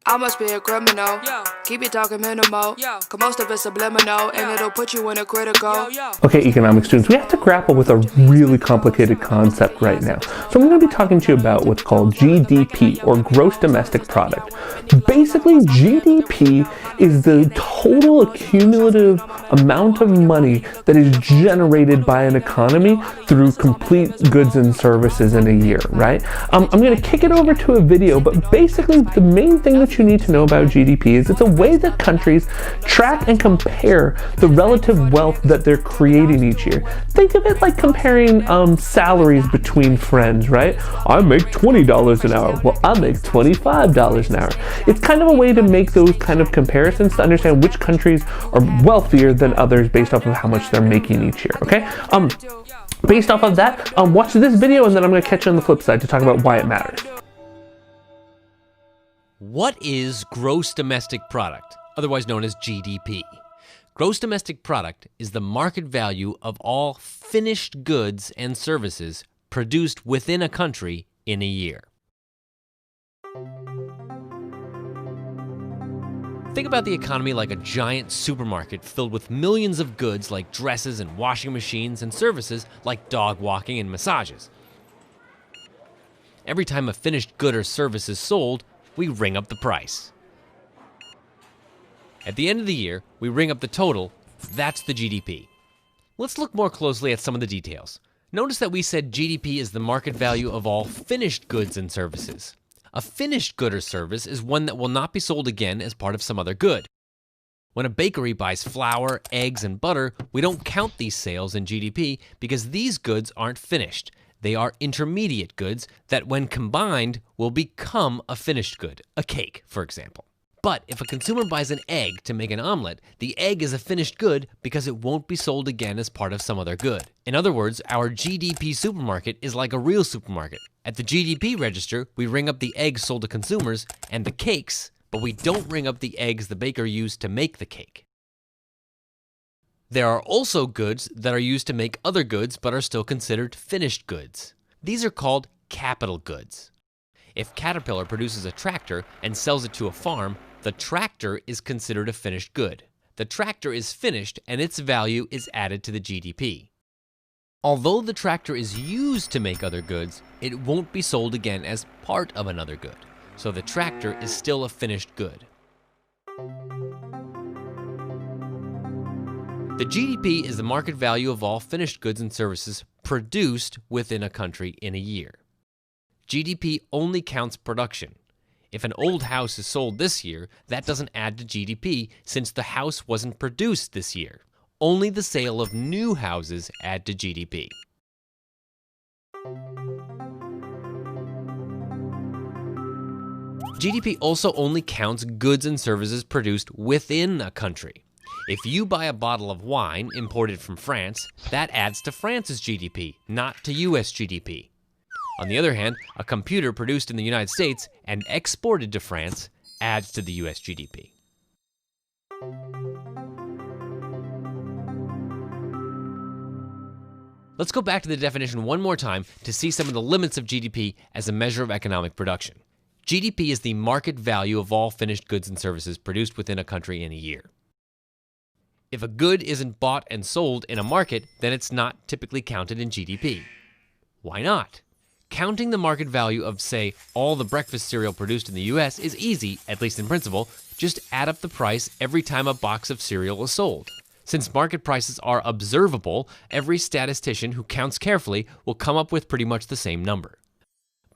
I must be a criminal. Keep it talking minimal. Cause most of it's subliminal, and it'll put you in a critical. Okay, economics students, we have to grapple with a really complicated concept right now. So I'm going to be talking to you about what's called GDP, or Gross Domestic Product. Basically, GDP is the total cumulative amount of money that is generated by an economy through complete goods and services in a year, right? I'm going to kick it over to a video, but basically the main thing that you need to know about GDP is it's a way that countries track and compare the relative wealth that they're creating each year. Think of it like comparing salaries between friends, right? I make $20 an hour. Well, I make $25 an hour. It's kind of a way to make those kind of comparisons to understand which countries are wealthier than others based off of how much they're making each year, okay? Based off of that, watch this video and then I'm going to catch you on the flip side to talk about why it matters. What is gross domestic product, otherwise known as GDP? Gross domestic product is the market value of all finished goods and services produced within a country in a year. Think about the economy like a giant supermarket filled with millions of goods like dresses and washing machines, and services like dog walking and massages. Every time a finished good or service is sold, we ring up the price. At the end of the year, we ring up the total. That's the GDP. Let's look more closely at some of the details. Notice that we said GDP is the market value of all finished goods and services. A finished good or service is one that will not be sold again as part of some other good. When a bakery buys flour, eggs, and butter, we don't count these sales in GDP because these goods aren't finished. They are intermediate goods that, when combined, will become a finished good, a cake, for example. But if a consumer buys an egg to make an omelet, the egg is a finished good because it won't be sold again as part of some other good. In other words, our GDP supermarket is like a real supermarket. At the GDP register, we ring up the eggs sold to consumers and the cakes, but we don't ring up the eggs the baker used to make the cake. There are also goods that are used to make other goods but are still considered finished goods. These are called capital goods. If Caterpillar produces a tractor and sells it to a farm, the tractor is considered a finished good. The tractor is finished and its value is added to the GDP. Although the tractor is used to make other goods, it won't be sold again as part of another good. So the tractor is still a finished good. The GDP is the market value of all finished goods and services produced within a country in a year. GDP only counts production. If an old house is sold this year, that doesn't add to GDP since the house wasn't produced this year. Only the sale of new houses add to GDP. GDP also only counts goods and services produced within a country. If you buy a bottle of wine imported from France, that adds to France's GDP, not to US GDP. On the other hand, a computer produced in the United States and exported to France adds to the US GDP. Let's go back to the definition one more time to see some of the limits of GDP as a measure of economic production. GDP is the market value of all finished goods and services produced within a country in a year. If a good isn't bought and sold in a market, then it's not typically counted in GDP. Why not? Counting the market value of, say, all the breakfast cereal produced in the US is easy, at least in principle. Just add up the price every time a box of cereal is sold. Since market prices are observable, every statistician who counts carefully will come up with pretty much the same number.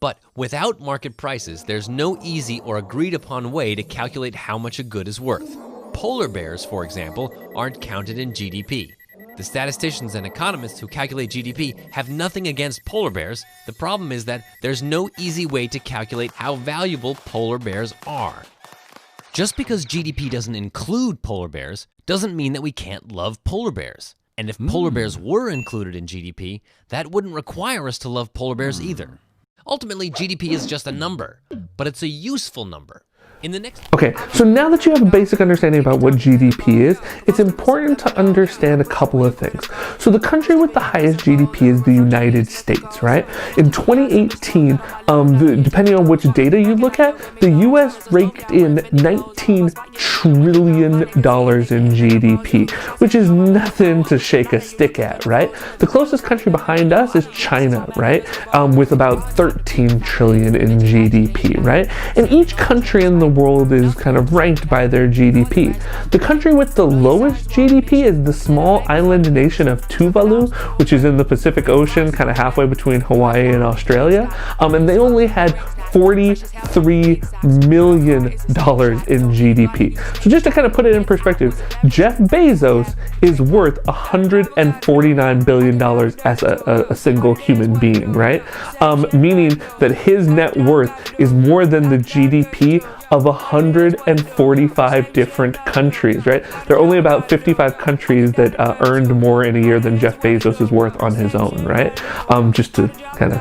But without market prices, there's no easy or agreed upon way to calculate how much a good is worth. Polar bears, for example, aren't counted in GDP. The statisticians and economists who calculate GDP have nothing against polar bears. The problem is that there's no easy way to calculate how valuable polar bears are. Just because GDP doesn't include polar bears doesn't mean that we can't love polar bears. And if polar bears were included in GDP, that wouldn't require us to love polar bears either. Ultimately, GDP is just a number, but it's a useful number. In the next Okay, so now that you have a basic understanding about what GDP is, it's important to understand a couple of things. So the country with the highest GDP is the United States, right? In 2018, depending on which data you look at, the US raked in $19 trillion in GDP, which is nothing to shake a stick at, right? The closest country behind us is China, right? With about 13 trillion in GDP, right? And each country in the world is kind of ranked by their GDP. The country with the lowest GDP is the small island nation of Tuvalu, which is in the Pacific Ocean, kind of halfway between Hawaii and Australia. And they only had $43 million in GDP. So just to kind of put it in perspective, Jeff Bezos is worth $149 billion as a single human being, right? Meaning that his net worth is more than the GDP of 145 different countries, right? There are only about 55 countries that earned more in a year than Jeff Bezos is worth on his own, right? Just to kind of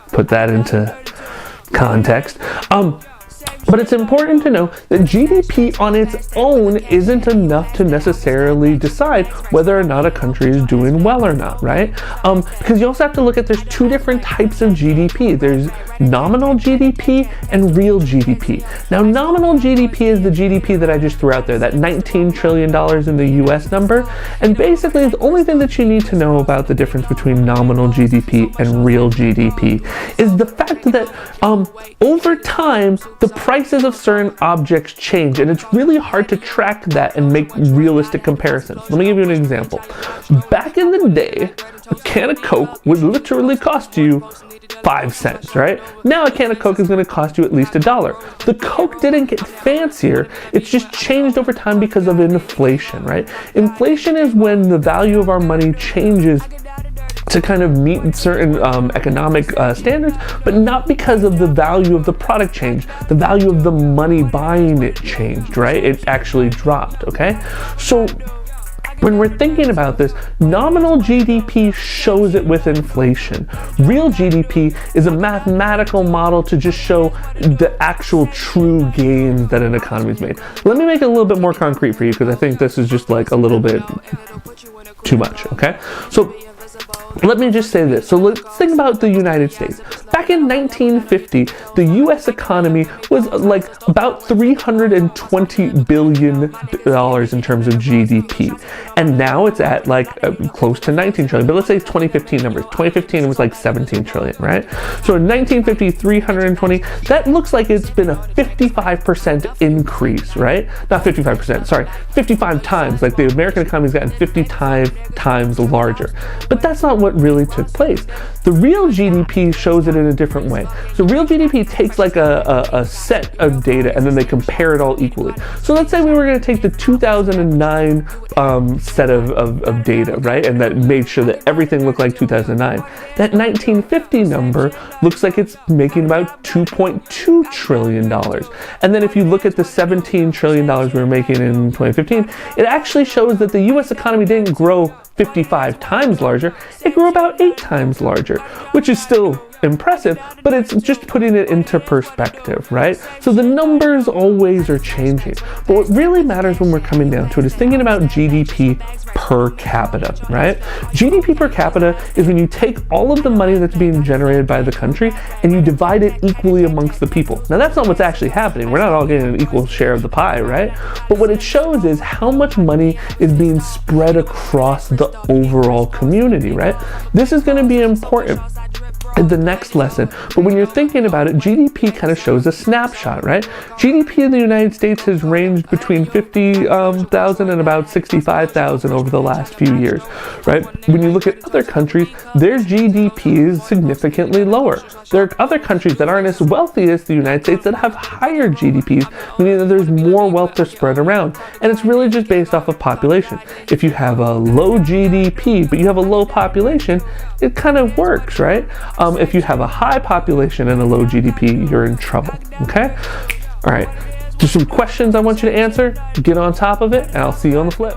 put that into context. But it's important to know that GDP on its own isn't enough to necessarily decide whether or not a country is doing well or not, right? Because you also have to look at, there's two different types of GDP. There's nominal GDP and real GDP. Now, nominal GDP is the GDP that I just threw out there, that $19 trillion in the US number. And basically, the only thing that you need to know about the difference between nominal GDP and real GDP is the fact that over time, the prices of certain objects change, and it's really hard to track that and make realistic comparisons. Let me give you an example. Back in the day, a can of Coke would literally cost you 5 cents, right? Now a can of Coke is going to cost you at least $1. The Coke didn't get fancier, it's just changed over time because of inflation, right? Inflation is when the value of our money changes to kind of meet certain economic standards, but not because of the value of the product change. The value of the money buying it changed, right? It actually dropped, okay? So when we're thinking about this, nominal GDP shows it with inflation. Real GDP is a mathematical model to just show the actual true gains that an economy's made. Let me make it a little bit more concrete for you, because I think this is just like a little bit too much, okay? So let me just say this. So let's think about the United States. Back in 1950, the US economy was like about $320 billion in terms of GDP. And now it's at like close to 19 trillion, but let's say 2015 numbers. 2015 it was like 17 trillion, right? So in 1950, 320, that looks like it's been a 55% increase, right? Not 55%, sorry, 55 times. Like the American economy's gotten 55 times larger. But that's not what really took place. The real GDP shows it in a different way. So real GDP takes like a set of data and then they compare it all equally. So let's say we were going to take the 2009 set of data, right? And that made sure that everything looked like 2009. That 1950 number looks like it's making about $2.2 trillion. And then if you look at the $17 trillion we were making in 2015, it actually shows that the US economy didn't grow 55 times larger, it grew about 8 times larger, which is still impressive, but it's just putting it into perspective, right? So the numbers always are changing. But what really matters when we're coming down to it is thinking about GDP per capita, right? GDP per capita is when you take all of the money that's being generated by the country and you divide it equally amongst the people. Now that's not what's actually happening. We're not all getting an equal share of the pie, right? But what it shows is how much money is being spread across the overall community, right? This is going to be important in the next lesson, but when you're thinking about it, GDP kind of shows a snapshot, right? GDP in the United States has ranged between 50,000 and about 65,000 over the last few years, right? When you look at other countries, their GDP is significantly lower. There are other countries that aren't as wealthy as the United States that have higher GDPs, meaning that there's more wealth to spread around, and it's really just based off of population. If you have a low GDP, but you have a low population, it kind of works, right? If you have a high population and a low GDP, you're in trouble, okay? All right, just some questions I want you to answer. Get on top of it, and I'll see you on the flip.